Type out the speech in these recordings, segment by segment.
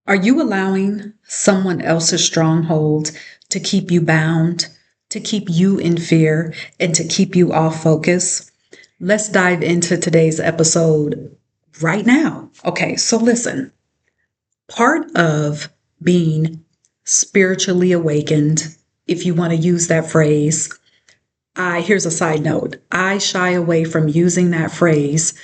Are you allowing someone else's stronghold to keep you bound, to keep you in fear, and to keep you off focus? Let's dive into today's episode right now. Okay, so listen. Part of being spiritually awakened, if you want to use that phrase, here's a side note. I shy away from using that phrase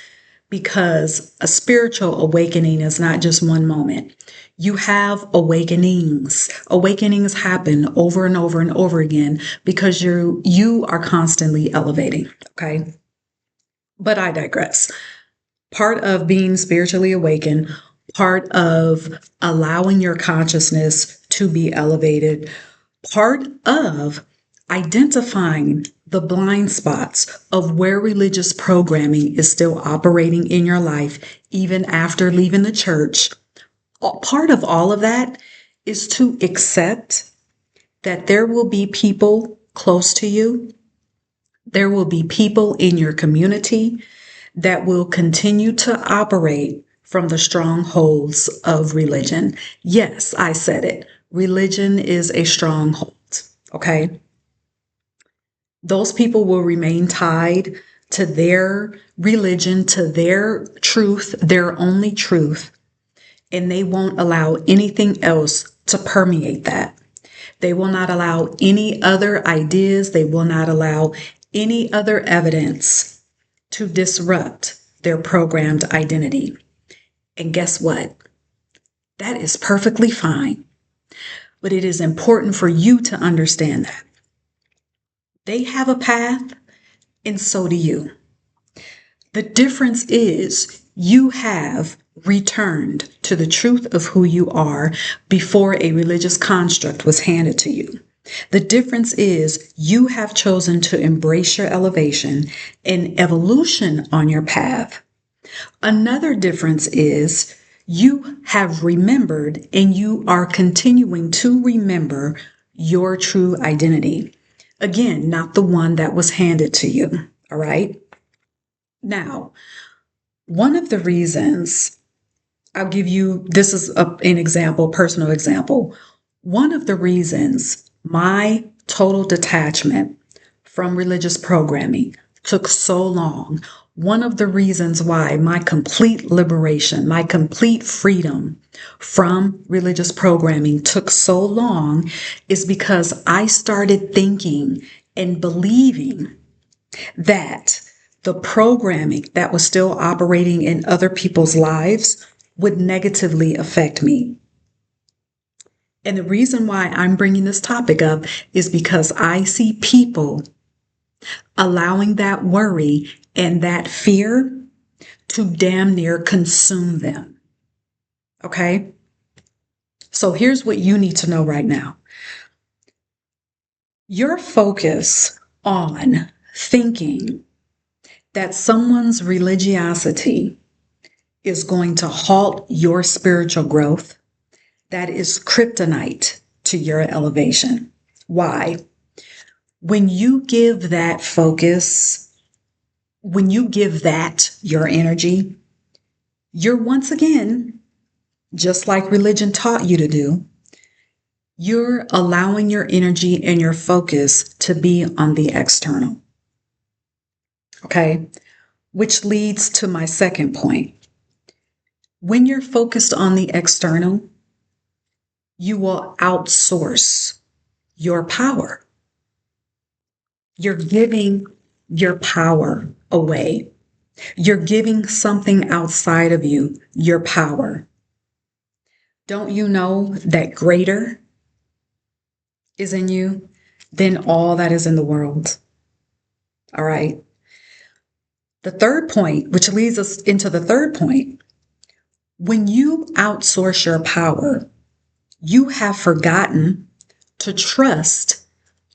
because a spiritual awakening is not just one moment. You have awakenings. Awakenings happen over and over and over again because you are constantly elevating, okay? But I digress. Part of being spiritually awakened, part of allowing your consciousness to be elevated, part of identifying the blind spots of where religious programming is still operating in your life, even after leaving the church. Part of all of that is to accept that there will be people close to you. There will be people in your community that will continue to operate from the strongholds of religion. Yes, I said it. Religion is a stronghold, okay? Those people will remain tied to their religion, to their truth, their only truth, and they won't allow anything else to permeate that. They will not allow any other ideas. They will not allow any other evidence to disrupt their programmed identity. And guess what? That is perfectly fine. But it is important for you to understand that they have a path and so do you. The difference is you have returned to the truth of who you are before a religious construct was handed to you. The difference is you have chosen to embrace your elevation and evolution on your path. Another difference is you have remembered and you are continuing to remember your true identity. Again, not the one that was handed to you. All right. Now, one of the reasons I'll give you, this is an example, personal example. One of the reasons my total detachment from religious programming took so long, one of the reasons why my complete liberation, my complete freedom from religious programming took so long is because I started thinking and believing that the programming that was still operating in other people's lives would negatively affect me. And the reason why I'm bringing this topic up is because I see people allowing that worry and that fear to damn near consume them. Okay? So here's what you need to know right now. Your focus on thinking that someone's religiosity is going to halt your spiritual growth, that is kryptonite to your elevation. Why? When you give that focus, when you give that your energy, you're once again, just like religion taught you to do, you're allowing your energy and your focus to be on the external. Okay? Which leads to my second point. When you're focused on the external, you will outsource your power. You're giving your power away. You're giving something outside of you your power. Don't you know that greater is in you than all that is in the world? All right. The third point, which leads us into the third point, when you outsource your power, you have forgotten to trust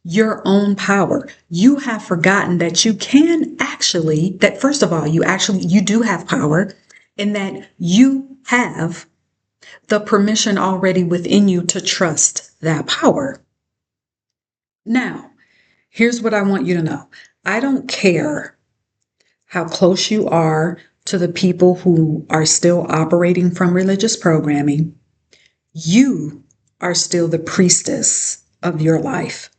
your own power. You have forgotten that you can actually, that first of all, you do have power, and that you have the permission already within you to trust that power. Now, here's what I want you to know. I don't care how close you are to the people who are still operating from religious programming. You are still the priestess of your life.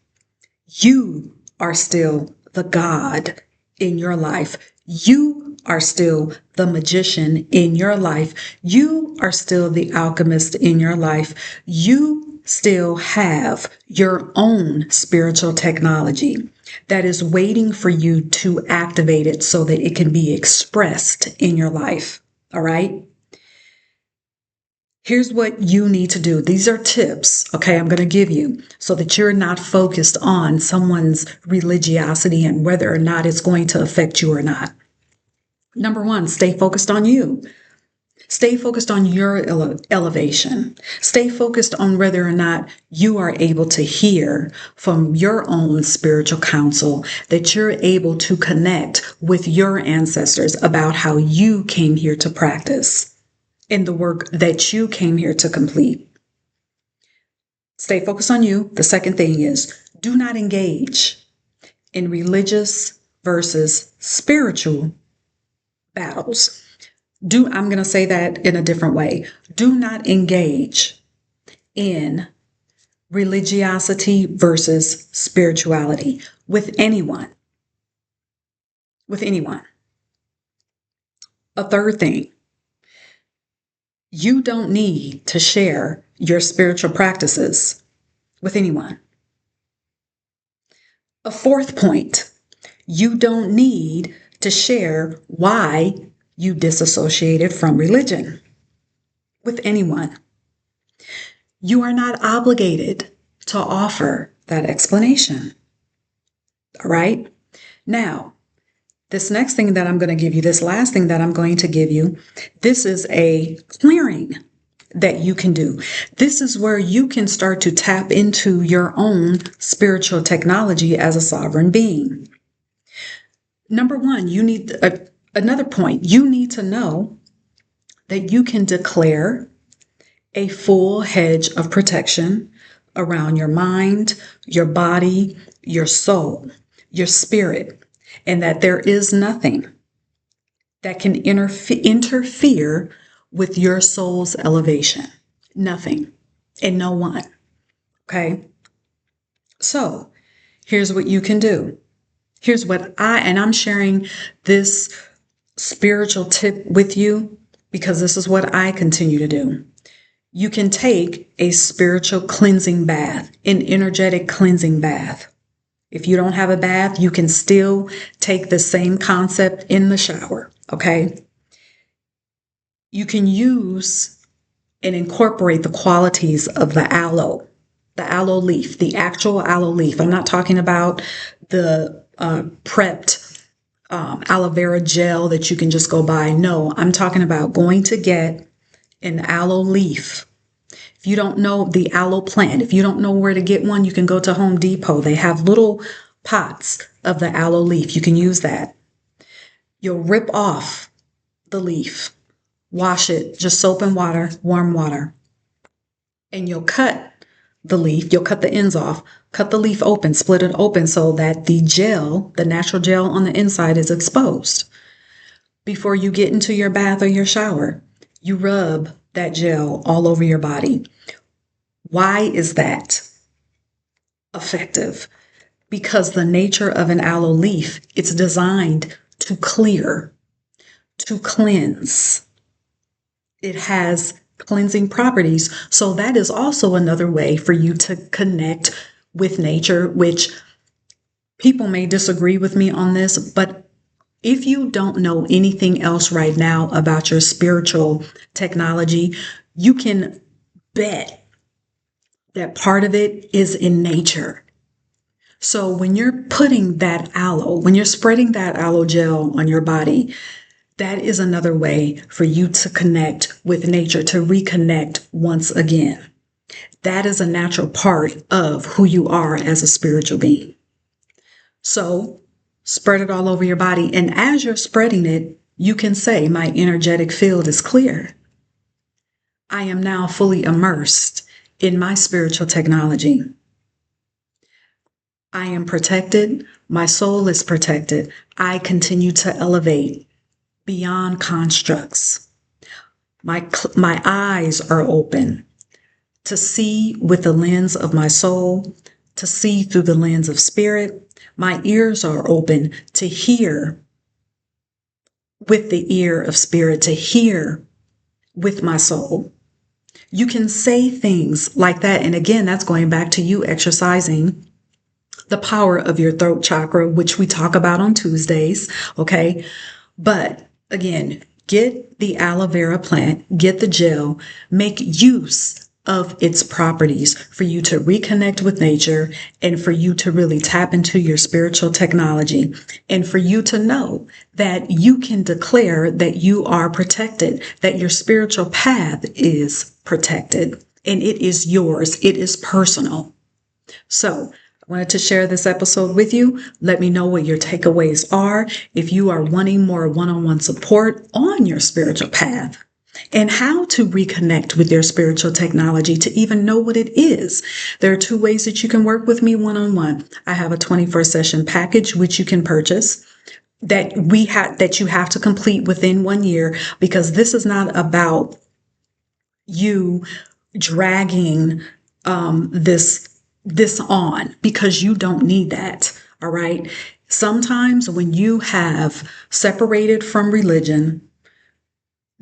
You are still the God in your life. You are still the magician in your life. You are still the alchemist in your life. You still have your own spiritual technology that is waiting for you to activate it so that it can be expressed in your life. All right? Here's what you need to do. These are tips, okay, I'm going to give you so that you're not focused on someone's religiosity and whether or not it's going to affect you or not. Number one, stay focused on you. Stay focused on your elevation. Stay focused on whether or not you are able to hear from your own spiritual counsel, that you're able to connect with your ancestors about how you came here to practice in the work that you came here to complete. Stay focused on you. The second thing is do not engage in religious versus spiritual battles. I'm going to say that in a different way. Do not engage in religiosity versus spirituality with anyone. With anyone. A third thing, you don't need to share your spiritual practices with anyone. A fourth point, you don't need to share why you disassociated from religion with anyone. You are not obligated to offer that explanation. All right? Now, this next thing that I'm going to give you, this last thing that I'm going to give you, this is a clearing that you can do. This is where you can start to tap into your own spiritual technology as a sovereign being. Number one, you need another point. You need to know that you can declare a full hedge of protection around your mind, your body, your soul, your spirit, and that there is nothing that can interfere with your soul's elevation. Nothing and no one. Okay? So here's what you can do. Here's what I'm sharing this spiritual tip with you because this is what I continue to do. You can take a spiritual cleansing bath, an energetic cleansing bath. If you don't have a bath, you can still take the same concept in the shower, okay? You can use and incorporate the qualities of the aloe leaf, the actual aloe leaf. I'm not talking about the prepped aloe vera gel that you can just go buy. No, I'm talking about going to get an aloe leaf. If you don't know the aloe plant, if you don't know where to get one, you can go to Home Depot. They have little pots of the aloe leaf. You can use that. You'll rip off the leaf, wash it, just soap and water, warm water. And you'll cut the leaf, you'll cut the ends off, cut the leaf open, split it open so that the gel, the natural gel on the inside is exposed. Before you get into your bath or your shower, you rub that gel all over your body. Why is that effective? Because the nature of an aloe leaf, it's designed to clear, to cleanse. It has cleansing properties. So that is also another way for you to connect with nature, which people may disagree with me on this, but if you don't know anything else right now about your spiritual technology, you can bet that part of it is in nature. So when you're putting that aloe, when you're spreading that aloe gel on your body, that is another way for you to connect with nature, to reconnect once again. That is a natural part of who you are as a spiritual being. So spread it all over your body. And as you're spreading it, you can say, my energetic field is clear. I am now fully immersed in my spiritual technology. I am protected. My soul is protected. I continue to elevate beyond constructs. My eyes are open. to see with the lens of my soul, to see through the lens of spirit. My ears are open to hear with the ear of spirit, to hear with my soul. You can say things like that. And again, that's going back to you exercising the power of your throat chakra, which we talk about on Tuesdays. Okay. But again, get the aloe vera plant, get the gel, make use of its properties for you to reconnect with nature and for you to really tap into your spiritual technology and for you to know that you can declare that you are protected, that your spiritual path is protected and it is yours. It is personal. So I wanted to share this episode with you. Let me know what your takeaways are. If you are wanting more one-on-one support on your spiritual path and how to reconnect with your spiritual technology to even know what it is, there are 2 ways that you can work with me one-on-one. I have a 24 session package, which you can purchase that you have to complete within 1 year, because this is not about you dragging this on, because you don't need that. All right. Sometimes when you have separated from religion,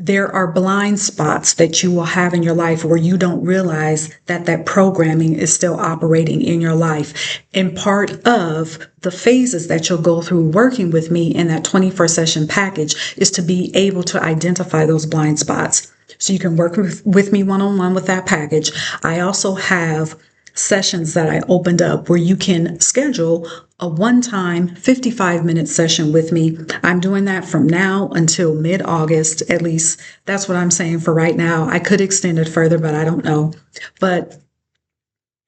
there are blind spots that you will have in your life where you don't realize that that programming is still operating in your life. And part of the phases that you'll go through working with me in that 21st session package is to be able to identify those blind spots. So you can work with me one-on-one with that package. I also have sessions that I opened up where you can schedule a one-time 55-minute session with me. I'm doing that from now until mid-August. At least that's what I'm saying for right now. I could extend it further, but I don't know. But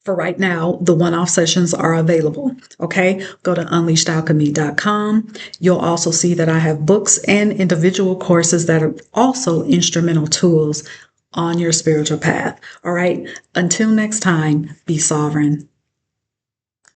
for right now, the one-off sessions are available. Okay, go to unleashedalchemy.com. You'll also see that I have books and individual courses that are also instrumental tools on your spiritual path. All right, until next time, be sovereign.